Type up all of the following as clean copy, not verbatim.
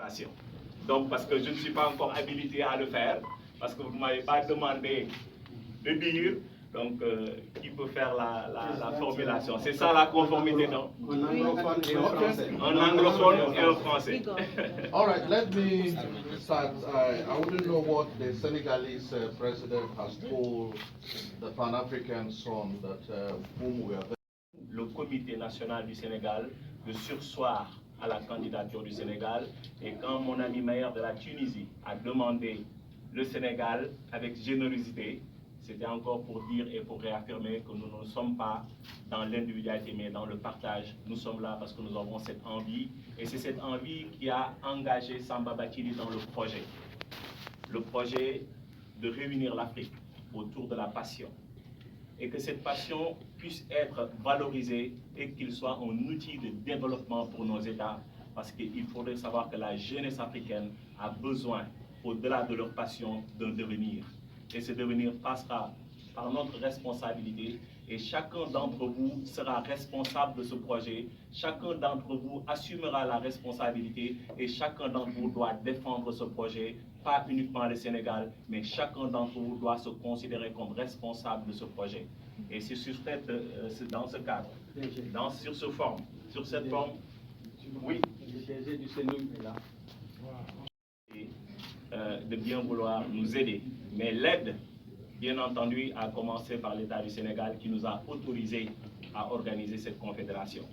confédération. Donc, parce que je ne suis pas encore habilité à le faire, parce que vous ne m'avez pas demandé de dire, donc qui peut faire la formulation. C'est ça la conformité, non? Un anglophone et un français. Un anglophone et un français. All right, let me start. I want to know what the Senegalese president has told the Pan-African Son that whom we are. Le comité national du Sénégal de surseoir à la candidature du Sénégal, et quand mon ami maire de la Tunisie a demandé le Sénégal avec générosité, c'était encore pour dire et pour réaffirmer que nous ne sommes pas dans l'individualité mais dans le partage. Nous sommes là parce que nous avons cette envie, et c'est cette envie qui a engagé Samba Bathily dans le projet de réunir l'Afrique autour de la passion, et que cette passion puisse être valorisée et qu'il soit un outil de développement pour nos États, parce qu'il faudrait savoir que la jeunesse africaine a besoin, au-delà de leur passion, d'un devenir. Et ce devenir passera par notre responsabilité, et chacun d'entre vous sera responsable de ce projet, chacun d'entre vous assumera la responsabilité, et chacun d'entre vous doit défendre ce projet, pas uniquement le Sénégal, mais chacun d'entre vous doit se considérer comme responsable de ce projet. Et c'est dans ce cadre, sur cette forme, oui, de bien vouloir nous aider. Mais l'aide, bien entendu, a commencé par l'État du Sénégal qui nous a autorisés à organiser cette confédération.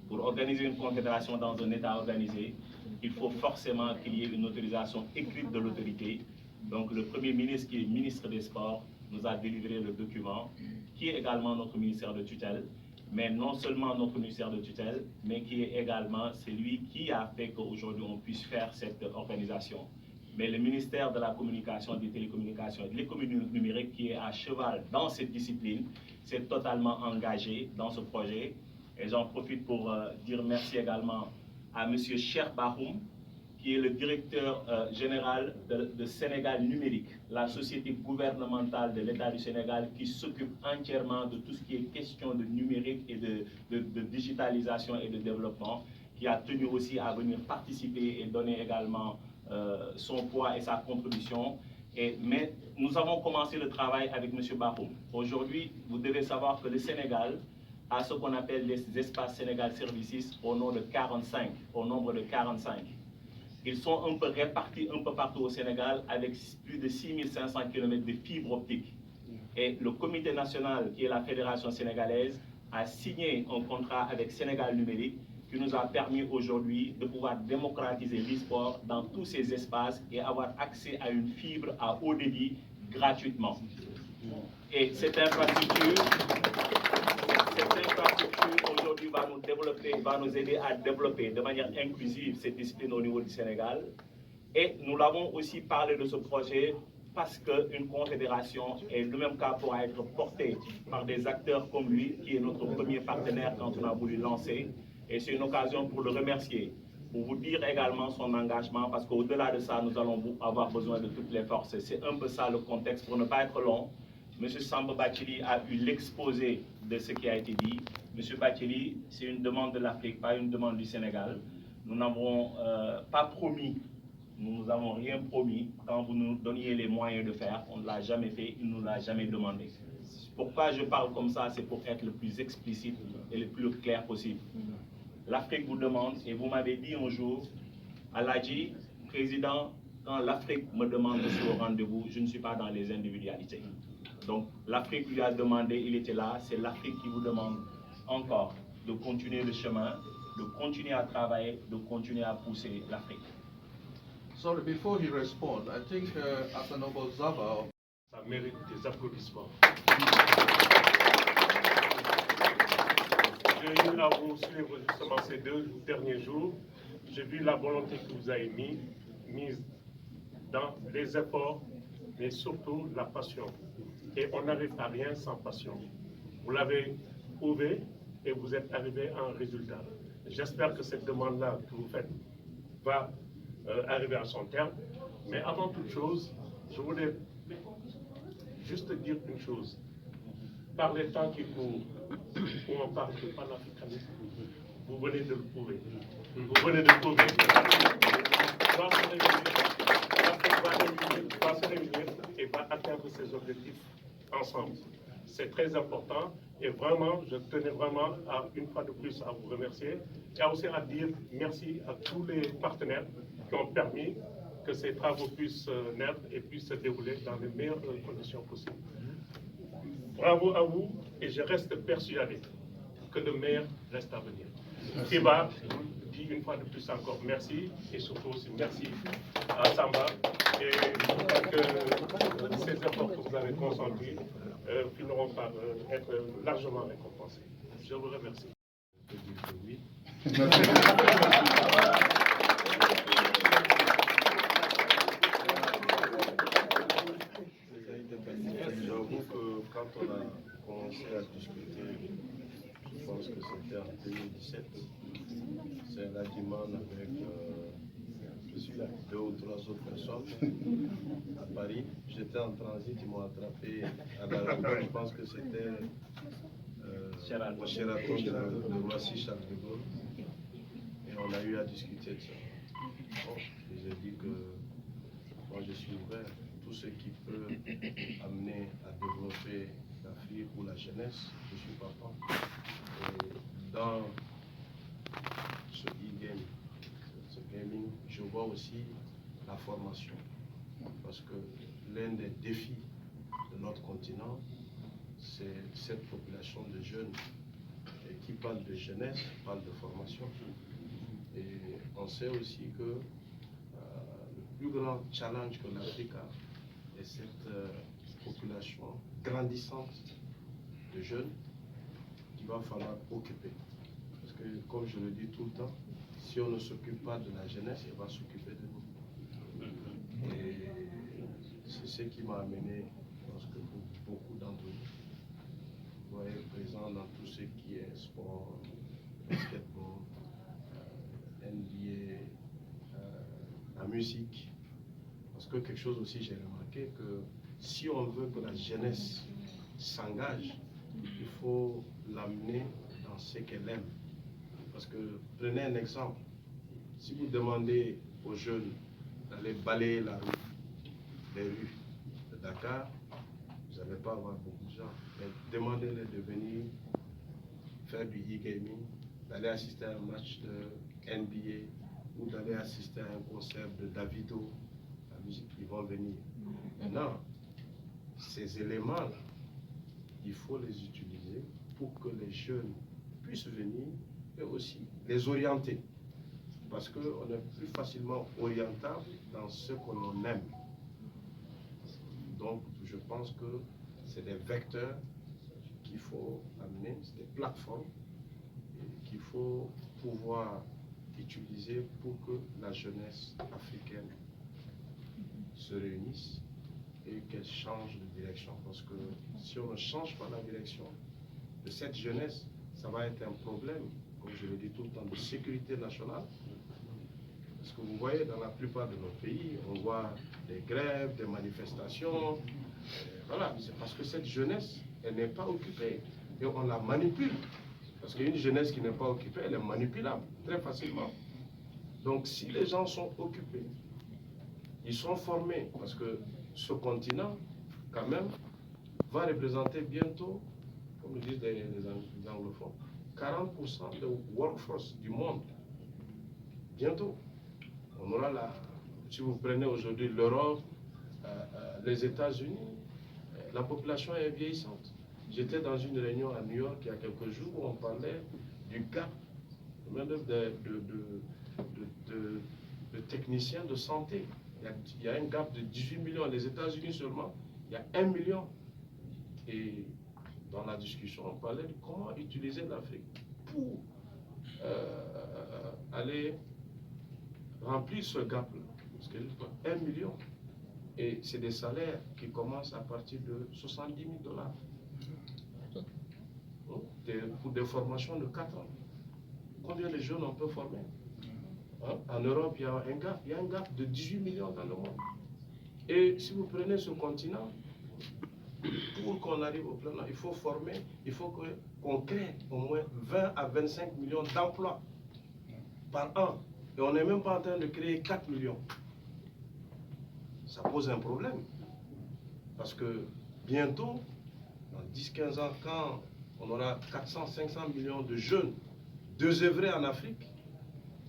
Pour organiser une confédération dans un État organisé, il faut forcément qu'il y ait une autorisation écrite de l'autorité. Donc le Premier ministre, qui est ministre des Sports, nous a délivré le document, qui est également notre ministère de tutelle, mais non seulement notre ministère de tutelle, mais qui est également celui qui a fait qu'aujourd'hui on puisse faire cette organisation. Mais le ministère de la Communication, des Télécommunications et de l'économie numérique, qui est à cheval dans cette discipline, s'est totalement engagé dans ce projet. Et j'en profite pour dire merci également à M. Cheikh Bahoum, qui est le directeur général de Sénégal Numérique, la société gouvernementale de l'État du Sénégal qui s'occupe entièrement de tout ce qui est question de numérique et de digitalisation et de développement, qui a tenu aussi à venir participer et donner également son poids et sa contribution. Mais nous avons commencé le travail avec M. Bahoum. Aujourd'hui, vous devez savoir que le Sénégal a ce qu'on appelle les espaces Sénégal Services au nombre de 45. Ils sont un peu répartis un peu partout au Sénégal avec plus de 6500 km de fibres optiques. Et le comité national, qui est la fédération sénégalaise, a signé un contrat avec Sénégal Numérique qui nous a permis aujourd'hui de pouvoir démocratiser l'e-sport dans tous ces espaces et avoir accès à une fibre à haut débit gratuitement. Et cette infrastructure aujourd'hui va nous aider à développer de manière inclusive cette discipline au niveau du Sénégal. Et nous l'avons aussi parlé de ce projet parce qu'une confédération, et le même cas pourra être porté par des acteurs comme lui, qui est notre premier partenaire quand on a voulu lancer. Et c'est une occasion pour le remercier, pour vous dire également son engagement, parce qu'au-delà de ça, nous allons avoir besoin de toutes les forces. C'est un peu ça le contexte, pour ne pas être long. M. Samba Bathily a eu l'exposé de ce qui a été dit. M. Bathily, c'est une demande de l'Afrique, pas une demande du Sénégal. Nous n'avons pas promis, nous n'avons rien promis. Quand vous nous donniez les moyens de faire, on ne l'a jamais fait, il ne nous l'a jamais demandé. Pourquoi je parle comme ça? C'est pour être le plus explicite et le plus clair possible. L'Afrique vous demande, et vous m'avez dit un jour, Aladji, président, quand l'Afrique me demande de suis au rendez-vous, je ne suis pas dans les individualités. Donc l'Afrique lui a demandé, il était là, c'est l'Afrique qui vous demande encore de continuer le chemin, de continuer à travailler, de continuer à pousser l'Afrique. Sorry, before he responds, I think as an observer, ça mérite des applaudissements. J'ai eu à vous suivre justement ces 2 derniers jours. J'ai vu la volonté que vous avez mise dans les efforts, mais surtout la passion. Et on n'arrive à rien sans passion. Vous l'avez prouvé et vous êtes arrivé à un résultat. J'espère que cette demande-là que vous faites va arriver à son terme. Mais avant toute chose, je voulais juste dire une chose. Par les temps qui courent, où on parle de panafricanisme, vous venez de le prouver. Vous venez de le prouver. va se réunir et va atteindre ses objectifs ensemble. C'est très important et vraiment, je tenais vraiment une fois de plus à vous remercier et aussi à dire merci à tous les partenaires qui ont permis que ces travaux puissent naître et puissent se dérouler dans les meilleures conditions possibles. Bravo à vous et je reste persuadé que le meilleur reste à venir. Kiba dit une fois de plus encore merci et surtout aussi merci à Samba et que ces efforts que vous avez consentis finiront par être largement récompensés. Je vous remercie. J'avoue que quand on a commencé à discuter, je pense que c'était en 2017, c'est un Lakiman avec je suis là, 2 ou 3 autres personnes à Paris. J'étais en transit, ils m'ont attrapé à l'aéroport, je pense que c'était au Sheraton de Roissy-Charles de Gaulle. Et on a eu à discuter de ça. Bon, j'ai dit que moi je suis ouvert. Tout ce qui peut amener à développer l'Afrique ou la jeunesse, je suis partant. Et dans ce e-game, ce gaming, je vois aussi la formation. Parce que l'un des défis de notre continent, c'est cette population de jeunes. Et qui parle de jeunesse, parle de formation. Et on sait aussi que le plus grand challenge que l'Afrique a, et cette population grandissante de jeunes qu'il va falloir occuper. Parce que, comme je le dis tout le temps, si on ne s'occupe pas de la jeunesse, elle va s'occuper de nous. Et c'est ce qui m'a amené, je pense que pour beaucoup d'entre vous, vous voyez présent dans tout ce qui est sport, basketball, NBA, la musique. Parce que quelque chose aussi, j'ai remarqué que si on veut que la jeunesse s'engage, il faut l'amener dans ce qu'elle aime. Parce que, prenez un exemple, si vous demandez aux jeunes d'aller balayer les rues de Dakar, vous n'allez pas avoir beaucoup de gens. Mais demandez-les de venir faire du e-gaming, d'aller assister à un match de NBA ou d'aller assister à un concert de Davido. Ils vont venir. Maintenant, ces éléments-là, il faut les utiliser pour que les jeunes puissent venir et aussi les orienter. Parce qu'on est plus facilement orientable dans ce que l'on aime. Donc, je pense que c'est des vecteurs qu'il faut amener, c'est des plateformes qu'il faut pouvoir utiliser pour que la jeunesse africaine se réunissent et qu'elles changent de direction. Parce que si on ne change pas la direction de cette jeunesse, ça va être un problème, comme je le dis tout le temps, de sécurité nationale. Parce que vous voyez, dans la plupart de nos pays, on voit des grèves, des manifestations. Voilà, c'est parce que cette jeunesse, elle n'est pas occupée et on la manipule. Parce qu'une jeunesse qui n'est pas occupée, elle est manipulable très facilement. Donc si les gens sont occupés, ils sont formés, parce que ce continent, quand même, va représenter bientôt, comme le disent les anglophones, 40% de workforce du monde. Bientôt. On aura si vous prenez aujourd'hui l'Europe, les États-Unis, la population est vieillissante. J'étais dans une réunion à New York il y a quelques jours où on parlait du gap de techniciens de santé. Il y a un gap de 18 millions. Les États-Unis seulement, il y a 1 million. Et dans la discussion, on parlait de comment utiliser l'Afrique pour aller remplir ce gap-là. Parce que 1 million. Et c'est des salaires qui commencent à partir de 70 000 $. Pour des formations de 4 ans. Combien de jeunes on peut former? En Europe, il y a un gap de 18 millions dans le monde. Et si vous prenez ce continent, pour qu'on arrive au plan, il faut former, il faut qu'on crée au moins 20 à 25 millions d'emplois par an. Et on n'est même pas en train de créer 4 millions. Ça pose un problème. Parce que bientôt, dans 10-15 ans, quand on aura 400-500 millions de jeunes désœuvrés en Afrique,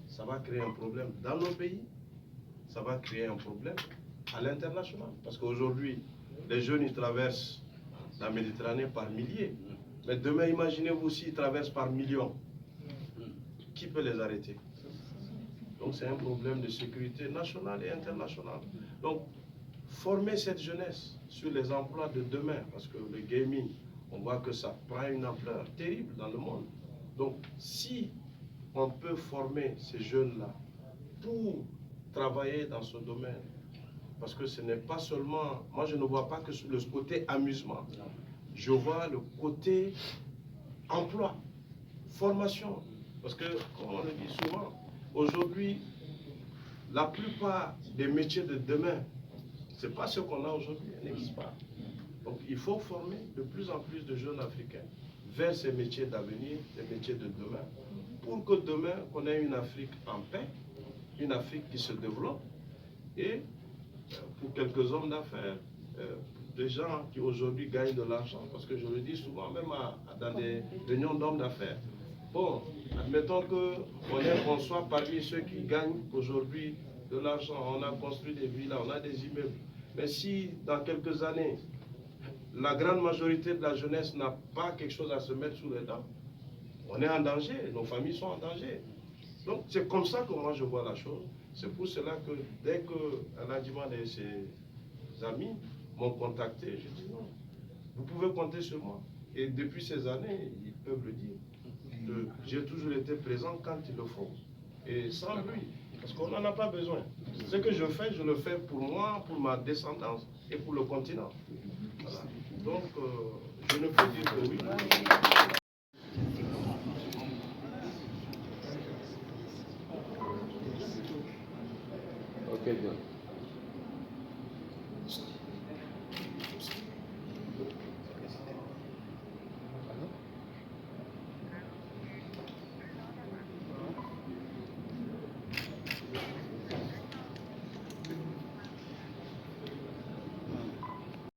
ça va créer un problème dans nos pays, ça va créer un problème à l'international. Parce qu'aujourd'hui, les jeunes, ils traversent la Méditerranée par milliers. Mais demain, imaginez-vous s'ils traversent par millions. Qui peut les arrêter? Donc c'est un problème de sécurité nationale et internationale. Donc, former cette jeunesse sur les emplois de demain, parce que le gaming, on voit que ça prend une ampleur terrible dans le monde. Donc, si on peut former ces jeunes-là pour travailler dans ce domaine, parce que ce n'est pas seulement, moi je ne vois pas que le côté amusement, je vois le côté emploi, formation, parce que, comme on le dit souvent, aujourd'hui, la plupart des métiers de demain, ce n'est pas ce qu'on a aujourd'hui, ça n'existe pas. Donc il faut former de plus en plus de jeunes Africains vers ces métiers d'avenir, ces métiers de demain, pour que demain, on ait une Afrique en paix, une Afrique qui se développe, et pour quelques hommes d'affaires, des gens qui aujourd'hui gagnent de l'argent, parce que je le dis souvent, même dans des réunions d'hommes d'affaires. Bon, admettons qu'on soit parmi ceux qui gagnent aujourd'hui de l'argent, on a construit des villas, on a des immeubles. Mais si dans quelques années, la grande majorité de la jeunesse n'a pas quelque chose à se mettre sous les dents, on est en danger, nos familles sont en danger. Donc c'est comme ça que moi je vois la chose. C'est pour cela que dès que Aladjiman et ses amis m'ont contacté, je dis non, vous pouvez compter sur moi. Et depuis ces années, ils peuvent le dire. J'ai toujours été présent quand il le faut. Et sans lui, parce qu'on n'en a pas besoin. Ce que je fais, je le fais pour moi, pour ma descendance et pour le continent. Voilà. Donc, je ne peux dire que oui. Okay, good.